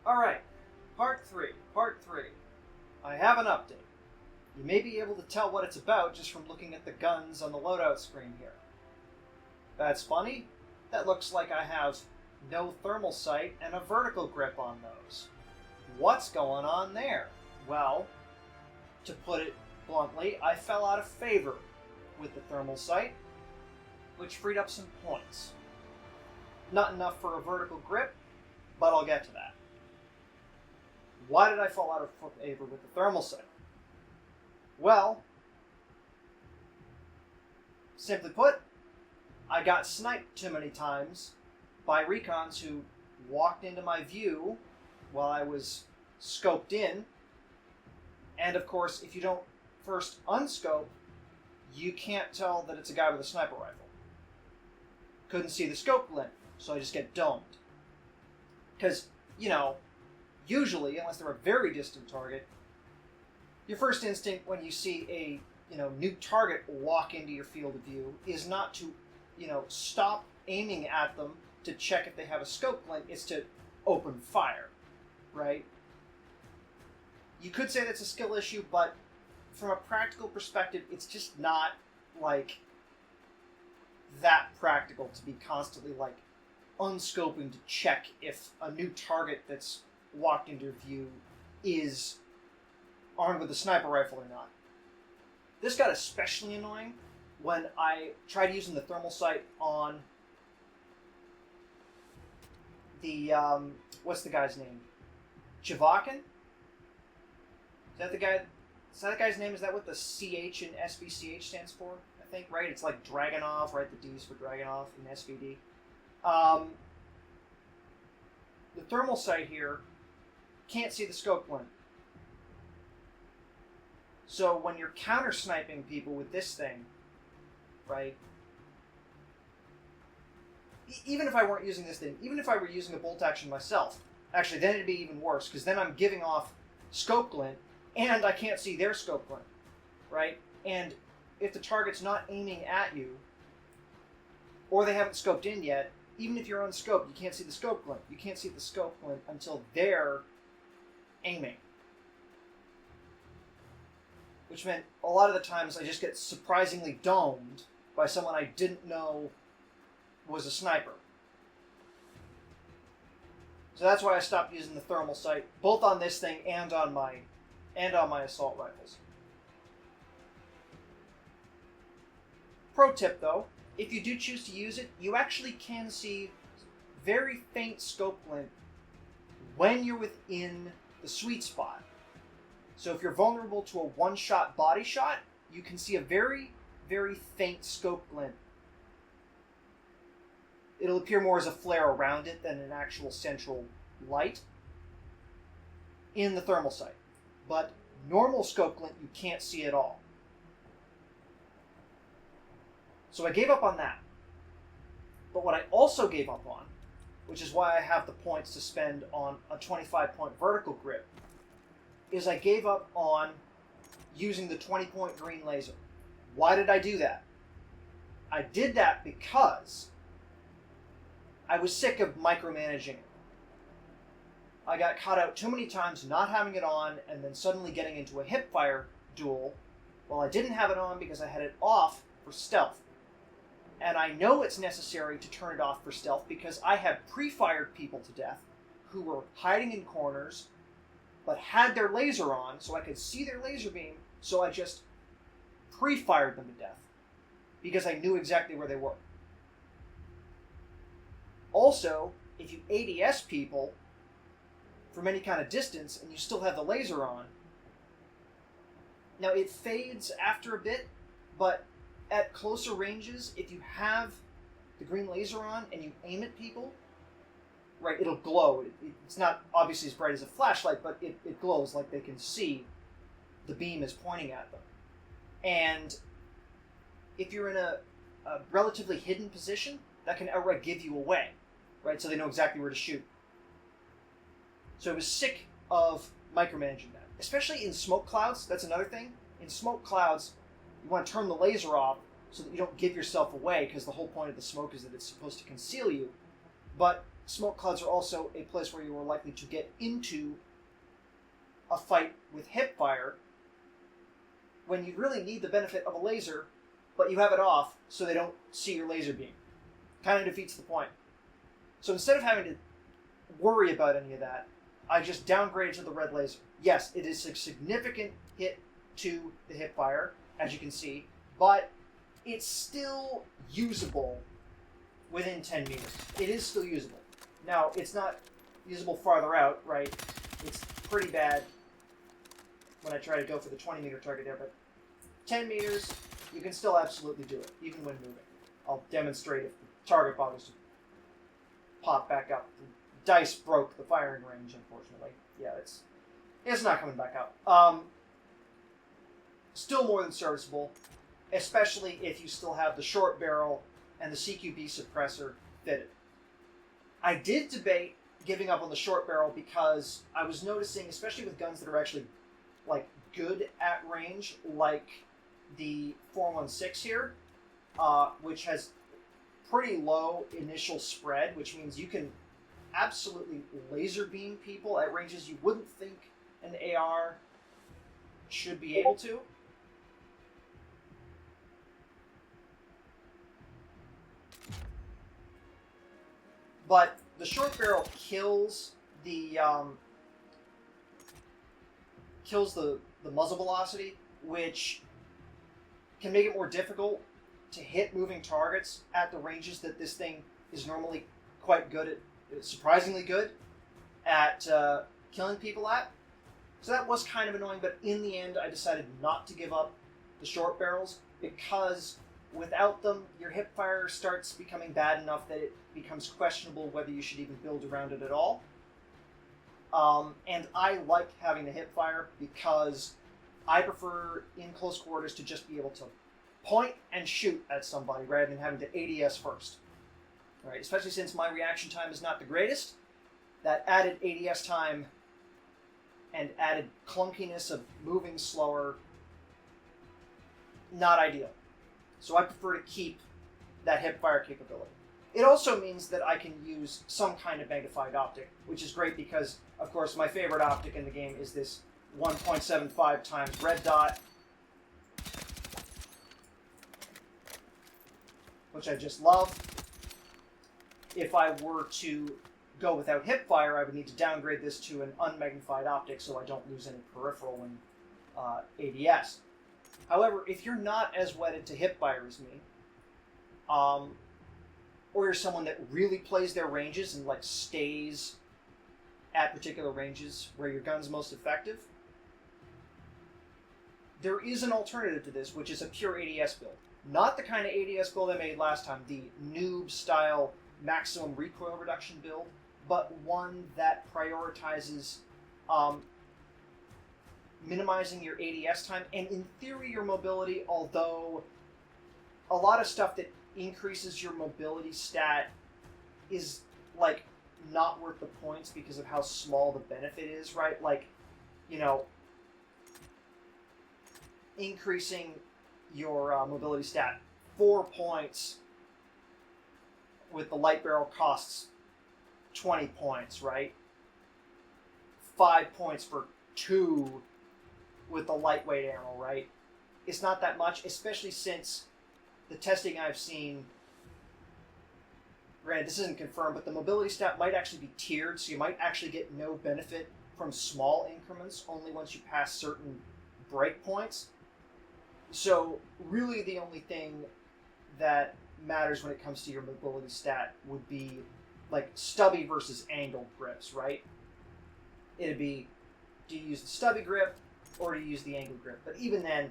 Alright, Part 3. I have an update. You may be able to tell what it's about just from looking at the guns on the loadout screen here. That's funny. That looks like I have no thermal sight and a vertical grip on those. What's going on there? Well, to put it bluntly, I fell out of favor with the thermal sight, which freed up some points. Not enough for a vertical grip, but I'll get to that. Why did I fall out of favor with the thermal sight? Well, simply put, I got sniped too many times by recons who walked into my view while I was scoped in. And of course, if you don't first unscope, you can't tell that it's a guy with a sniper rifle. Couldn't see the scope glint, so I just get domed. Because, usually, unless they're a very distant target, your first instinct when you see a, new target walk into your field of view is not to, stop aiming at them to check if they have a scope glint. It's to open fire, right? You could say that's a skill issue, but from a practical perspective, it's just not, that practical to be constantly, unscoping to check if a new target that's walked into view is armed with a sniper rifle or not. This got especially annoying when I tried using the thermal sight on the, what's the guy's name? Chukavin? Is that the guy's name? Is that what the CH in SVCH stands for? I think, right? It's like Dragunov, right? The D's for Dragunov in SVD. The thermal sight here can't see the scope glint. So when you're counter-sniping people with this thing, right? Even if I weren't using this thing, even if I were using a bolt action myself, actually, then it'd be even worse, because then I'm giving off scope glint, and I can't see their scope glint, right? And if the target's not aiming at you, or they haven't scoped in yet, even if you're unscoped, you can't see the scope glint. You can't see the scope glint until they're aiming. Which meant a lot of the times I just get surprisingly domed by someone I didn't know was a sniper. So that's why I stopped using the thermal sight, both on this thing and on my assault rifles. Pro tip though, if you do choose to use it, you actually can see very faint scope glint when you're within the sweet spot. So if you're vulnerable to a one-shot body shot, you can see a very, very faint scope glint. It'll appear more as a flare around it than an actual central light in the thermal sight. But normal scope glint you can't see at all. So I gave up on that. But what I also gave up on, which is why I have the points to spend on a 25-point vertical grip, is I gave up on using the 20-point green laser. Why did I do that? I did that because I was sick of micromanaging it. I got caught out too many times not having it on and then suddenly getting into a Hipfire duel while I didn't have it on because I had it off for stealth. And I know it's necessary to turn it off for stealth because I have pre-fired people to death who were hiding in corners but had their laser on so I could see their laser beam, so I just pre-fired them to death because I knew exactly where they were. Also, if you ADS people from any kind of distance and you still have the laser on, now it fades after a bit, but at closer ranges, if you have the green laser on and you aim at people, right, it'll glow. It's not obviously as bright as a flashlight, but it glows like they can see the beam is pointing at them. And if you're in a relatively hidden position, that can outright give you away, right? So they know exactly where to shoot. So I was sick of micromanaging that, especially in smoke clouds. That's another thing. In smoke clouds, you want to turn the laser off so that you don't give yourself away, because the whole point of the smoke is that it's supposed to conceal you. But smoke clouds are also a place where you are likely to get into a fight with Hipfire when you really need the benefit of a laser, but you have it off so they don't see your laser beam. Kind of defeats the point. So instead of having to worry about any of that, I just downgrade to the red laser. Yes, it is a significant hit to the Hipfire, as you can see, but it's still usable within 10 meters. It is still usable. Now, it's not usable farther out, right? It's pretty bad when I try to go for the 20-meter target there, but 10 meters, you can still absolutely do it, even when moving. I'll demonstrate if the target bothers to pop back up. The dice broke the firing range, unfortunately. Yeah, it's not coming back up. Still more than serviceable, especially if you still have the short barrel and the CQB suppressor fitted. I did debate giving up on the short barrel because I was noticing, especially with guns that are actually like good at range, like the 416 here, which has pretty low initial spread, which means you can absolutely laser beam people at ranges you wouldn't think an AR should be able to. But the short barrel kills the muzzle velocity, which can make it more difficult to hit moving targets at the ranges that this thing is normally quite good at, surprisingly good at killing people at. So that was kind of annoying, but in the end I decided not to give up the short barrels because without them, your Hipfire starts becoming bad enough that it becomes questionable whether you should even build around it at all. And I like having the Hipfire because I prefer in close quarters to just be able to point and shoot at somebody rather than having to ADS first. Right? Especially since my reaction time is not the greatest. That added ADS time and added clunkiness of moving slower, not ideal. So I prefer to keep that Hipfire capability. It also means that I can use some kind of magnified optic, which is great because, of course, my favorite optic in the game is this 1.75 times red dot, which I just love. If I were to go without Hipfire, I would need to downgrade this to an unmagnified optic so I don't lose any peripheral and ADS. However, if you're not as wedded to Hipfire as me, or you're someone that really plays their ranges and like stays at particular ranges where your gun's most effective, there is an alternative to this, which is a pure ADS build. Not the kind of ADS build I made last time, the noob-style maximum recoil reduction build, but one that prioritizes minimizing your ADS time and, in theory, your mobility, although a lot of stuff that increases your mobility stat is, like, not worth the points because of how small the benefit is, right? Like, you know, increasing your mobility stat 4 points with the light barrel costs 20 points, right? 5 points for 2 with the lightweight ammo, right? It's not that much, especially since the testing I've seen, granted this isn't confirmed, but the mobility stat might actually be tiered, so you might actually get no benefit from small increments, only once you pass certain breakpoints. So really the only thing that matters when it comes to your mobility stat would be like stubby versus angled grips, right? It'd be, do you use the stubby grip or do you use the angled grip? But even then,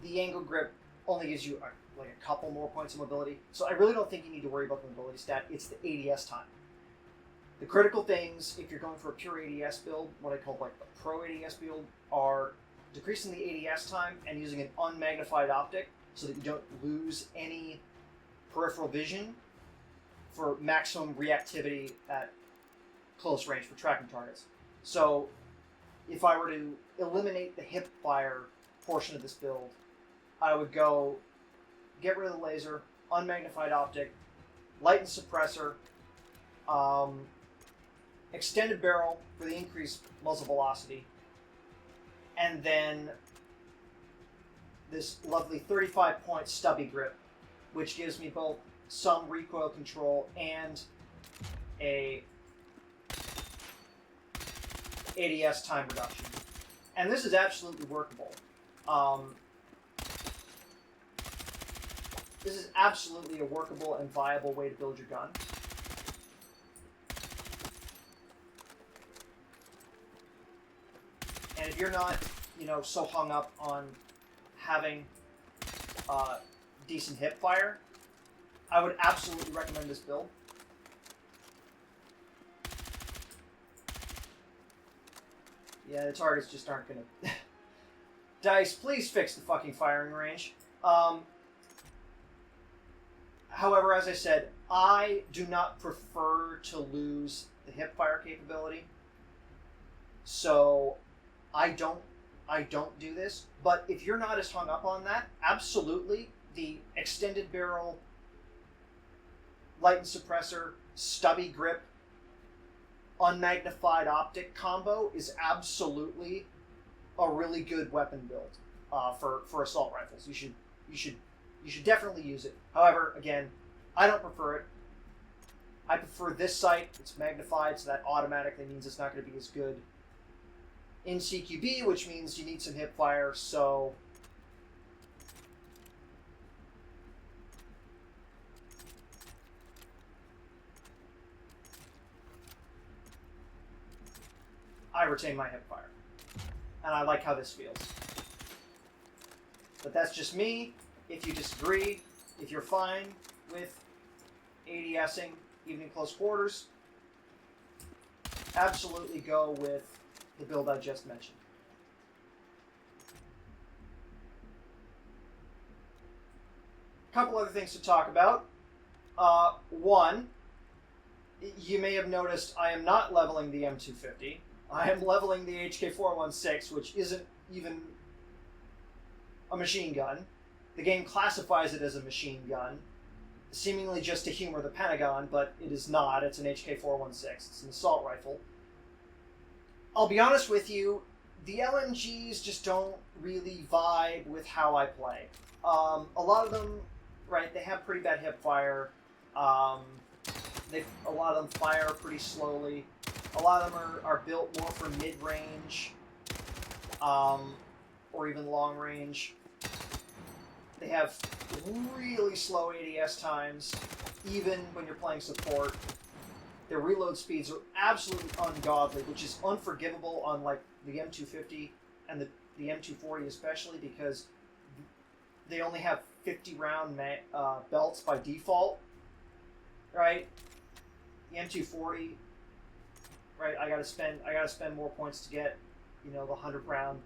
the angled grip only gives you like a couple more points of mobility. So I really don't think you need to worry about the mobility stat. It's the ADS time. The critical things, if you're going for a pure ADS build, what I call like the pro ADS build, are decreasing the ADS time and using an unmagnified optic so that you don't lose any peripheral vision for maximum reactivity at close range for tracking targets. So if I were to eliminate the Hipfire portion of this build, I would go get rid of the laser, unmagnified optic, light and suppressor, extended barrel for the increased muzzle velocity, and then this lovely 35-point stubby grip, which gives me both some recoil control and a ADS time reduction. And this is absolutely workable. This is absolutely a workable and viable way to build your gun. And if you're not, so hung up on having decent hip fire, I would absolutely recommend this build. Yeah, the targets just aren't gonna... Dice, please fix the fucking firing range. However, as I said, I do not prefer to lose the hip fire capability. So I don't do this. But if you're not as hung up on that, absolutely, the extended barrel, light and suppressor, stubby grip, unmagnified optic combo is absolutely a really good weapon build for assault rifles. You should definitely use it. However, again, I don't prefer it. I prefer this sight. It's magnified, so that automatically means it's not going to be as good in CQB, which means you need some hip fire. So I retain my hip fire, and I like how this feels. But that's just me. If you disagree, if you're fine with ADSing, even in close quarters, absolutely go with the build I just mentioned. A couple other things to talk about. One, you may have noticed I am not leveling the M250. I am leveling the HK416, which isn't even a machine gun. The game classifies it as a machine gun, seemingly just to humor the Pentagon, but it is not. It's an HK416. It's an assault rifle. I'll be honest with you, the LMGs just don't really vibe with how I play. A lot of them, right, they have pretty bad hip fire. A lot of them fire pretty slowly. A lot of them are built more for mid-range, or even long-range. They have really slow ADS times, even when you're playing support. Their reload speeds are absolutely ungodly, which is unforgivable on like the M250 and the M240 especially, because they only have 50-round belts by default, right? The M240, right? I gotta spend more points to get, the 100-round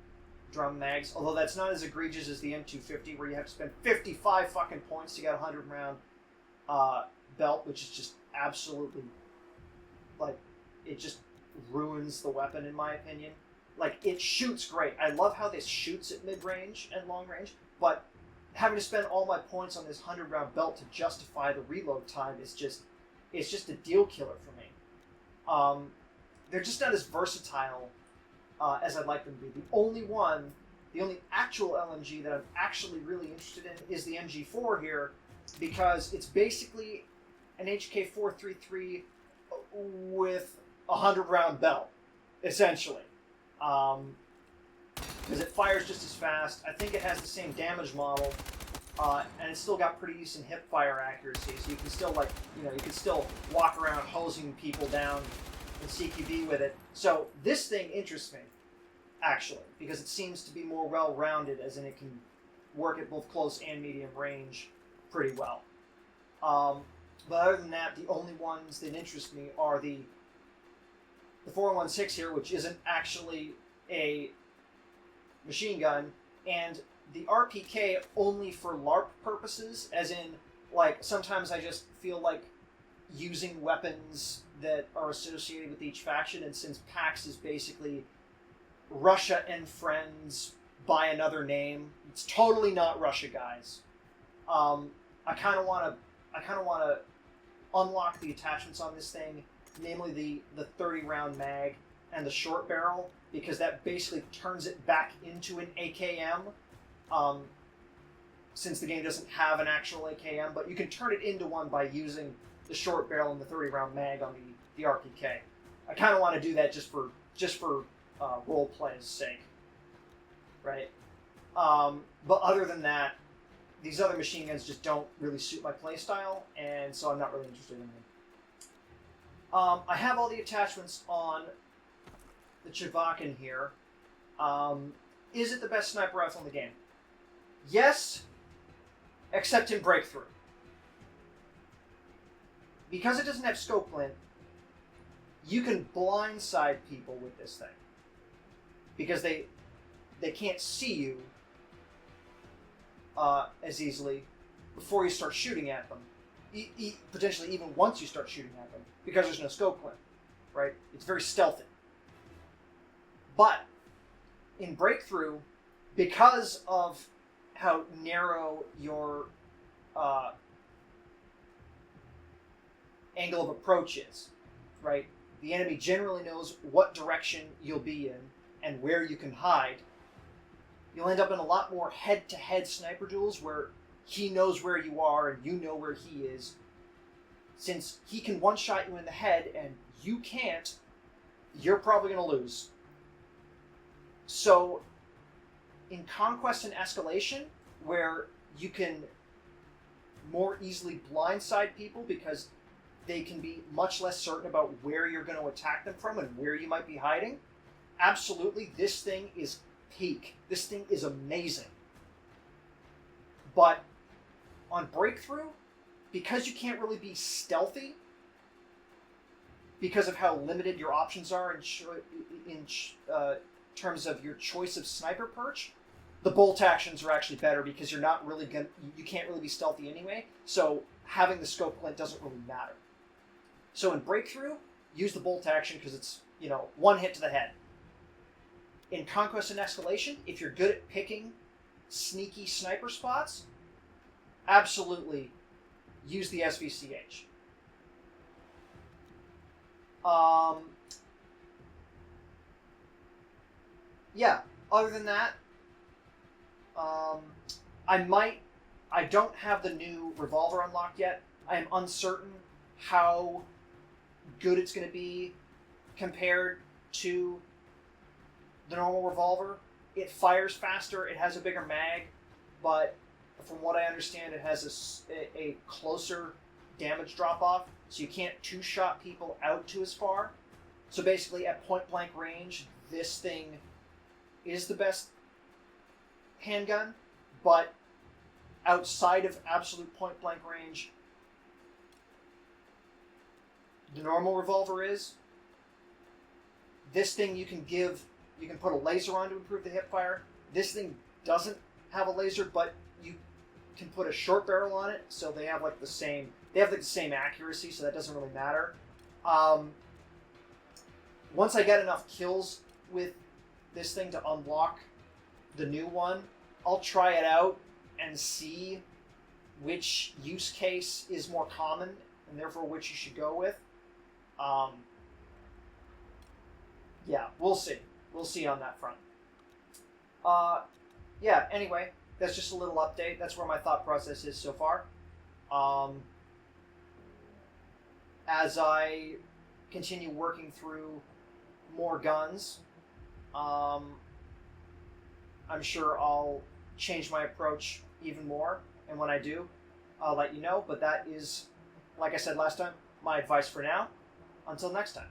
drum mags. Although that's not as egregious as the M250, where you have to spend 55 fucking points to get a 100-round belt, which is just absolutely, like, it just ruins the weapon in my opinion. Like, it shoots great. I love how this shoots at mid-range and long-range, but having to spend all my points on this 100-round belt to justify the reload time is just a deal killer for me. They're just not as versatile as I'd like them to be. The only actual LMG that I'm actually really interested in is the MG4 here, because it's basically an HK433 with a 100-round belt, essentially. Because it fires just as fast. I think it has the same damage model, and it's still got pretty decent hip fire accuracy, so you can still, you can still walk around hosing people down in CQB with it. So this thing interests me, actually, because it seems to be more well-rounded, as in it can work at both close and medium range pretty well. But other than that, the only ones that interest me are the 416 here, which isn't actually a machine gun, and the RPK only for LARP purposes, as in, like, sometimes I just feel like using weapons that are associated with each faction, and since PAX is basically Russia and friends by another name, it's totally not Russia, guys. I kind of want to unlock the attachments on this thing, namely the 30-round mag and the short barrel, because that basically turns it back into an AKM, since the game doesn't have an actual AKM, but you can turn it into one by using the short barrel and the 30-round mag on the RPK. I kind of want to do that just for role play's sake, right? But other than that, these other machine guns just don't really suit my playstyle, and so I'm not really interested in them. I have all the attachments on the Chukavin here. Is it the best sniper rifle in the game? Yes, except in Breakthrough. Because it doesn't have scope glint, you can blindside people with this thing. Because they can't see you as easily before you start shooting at them. Potentially even once you start shooting at them, because there's no scope glint, right? It's very stealthy. But in Breakthrough, because of how narrow your angle of approach is, right? The enemy generally knows what direction you'll be in and where you can hide. You'll end up in a lot more head-to-head sniper duels where he knows where you are and you know where he is. Since he can one-shot you in the head and you can't, you're probably going to lose. So, in Conquest and Escalation, where you can more easily blindside people because they can be much less certain about where you're going to attack them from and where you might be hiding, absolutely, this thing is peak. This thing is amazing. But on Breakthrough, because you can't really be stealthy, because of how limited your options are in terms of your choice of sniper perch, the bolt actions are actually better because you're not really you can't really be stealthy anyway. So having the scope glint doesn't really matter. So in Breakthrough, use the bolt action because it's, one hit to the head. In Conquest and Escalation, if you're good at picking sneaky sniper spots, absolutely use the SVCH. Yeah, other than that, I don't have the new Revolver unlocked yet. I am uncertain how good it's going to be compared to the normal Revolver. It fires faster, it has a bigger mag, but from what I understand, it has a closer damage drop-off, so you can't two-shot people out to as far. So basically, at point-blank range, this thing is the best handgun, but outside of absolute point-blank range, the normal Revolver is. This thing you can put a laser on to improve the hipfire. This thing doesn't have a laser, but you can put a short barrel on it, so they have the same accuracy, so that doesn't really matter. Once I get enough kills with this thing to unlock the new one, I'll try it out and see which use case is more common, and therefore which you should go with. Yeah, we'll see. We'll see on that front. Yeah, anyway, that's just a little update. That's where my thought process is so far. As I continue working through more guns, I'm sure I'll change my approach even more. And when I do, I'll let you know. But that is, like I said last time, my advice for now. Until next time.